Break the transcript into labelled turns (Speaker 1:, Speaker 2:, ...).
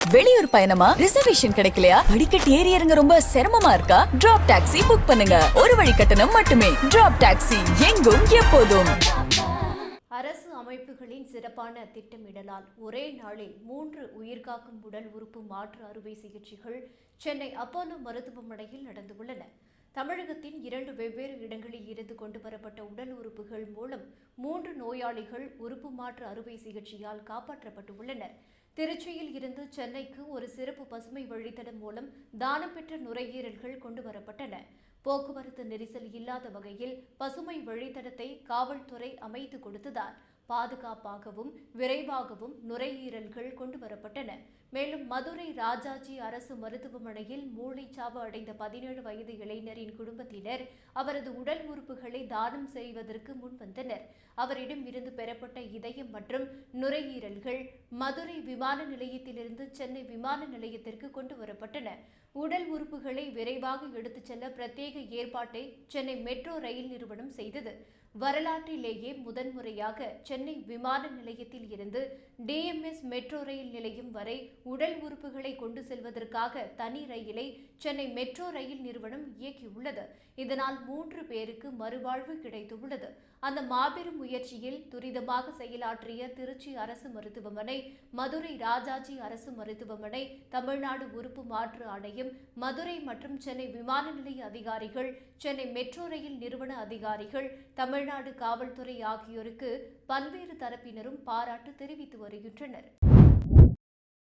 Speaker 1: வெளியூர் பயணமா? ரிசர்வேஷன் கிடைக்கலையா? படிக்கட்டு ஏறி இறங்க ரொம்ப சிரமமா இருக்கா? டிராப் டாக்ஸி புக் பண்ணுங்க. ஒரு வழி கட்டணம் மட்டுமே. டிராப் டாக்ஸி, எங்கும் எப்போதும்.
Speaker 2: அரசு அமைப்புகளின் சிறப்பான திட்டமிடலால் ஒரே நாளில் 3 உயிர்காக்கும் உடல் உறுப்பு மாற்று அறுவை சிகிச்சைகள் சென்னை அப்போலோ மருத்துவமனையில் நடந்துள்ளன. தமிழகத்தின் 2 வெவ்வேறு இடங்களில் இருந்து கொண்டு வரப்பட்ட உடல் உறுப்புகள் மூலம் 3 நோயாளிகள் உறுப்பு மாற்று அறுவை சிகிச்சையால் காப்பாற்றப்பட்டுள்ளனர். திருச்சியில் இருந்து சென்னைக்கு ஒரு சிறப்பு பசுமை வழித்தடம் மூலம் தானம் பெற்ற நுரையீரல்கள் கொண்டு வரப்பட்டன. போக்குவரத்து நெரிசல் இல்லாத வகையில் பசுமை வழித்தடத்தை காவல்துறை அமைத்து கொடுத்ததால் பாதுகாப்பாகவும் விரைவாகவும் நுரையீரல்கள் கொண்டு வரப்பட்டன. மேலும் மதுரை ராஜாஜி அரசு மருத்துவமனையில் மூளைச்சாவு அடைந்த 17 வயது இளைஞரின் குடும்பத்தினர் அவரது உடல் உறுப்புகளை தானம் செய்வதற்கு முன்வந்தனர். அவரிடம் இருந்து பெறப்பட்ட இதயம் மற்றும் நுரையீரல்கள் மதுரை விமான நிலையத்திலிருந்து சென்னை விமான நிலையத்திற்கு கொண்டு வரப்பட்டன. உடல் உறுப்புகளை விரைவாக எடுத்துச் செல்ல பிரத்யேக ஏற்பாட்டை சென்னை மெட்ரோ ரயில் நிறுவனம் செய்தது. வரலாற்றிலேயே முதன்முறையாக சென்னை விமான நிலையத்தில் இருந்து டிஎம்எஸ் மெட்ரோ ரயில் நிலையம் வரை உடல் உறுப்புகளை கொண்டு செல்வதற்காக தனி ரயிலை சென்னை மெட்ரோ ரயில் நிறுவனம் இயக்கியுள்ளது. இதனால் 3 பேருக்கு மறுவாழ்வு கிடைத்துள்ளது. அந்த மாபெரும் முயற்சியில் துரிதமாக செயலாற்றிய திருச்சி அரசு மருத்துவமனை, மதுரை ராஜாஜி அரசு மருத்துவமனை, தமிழ்நாடு உறுப்பு மாற்று ஆணையம், மதுரை மற்றும் சென்னை விமான நிலைய அதிகாரிகள், சென்னை மெட்ரோ ரயில் நிறுவன அதிகாரிகள், தமிழ்நாடு காவல்துறை ஆகியோருக்கு பல்வேறு தரப்பினரும் பாராட்டு தெரிவித்து வருகின்றனர்.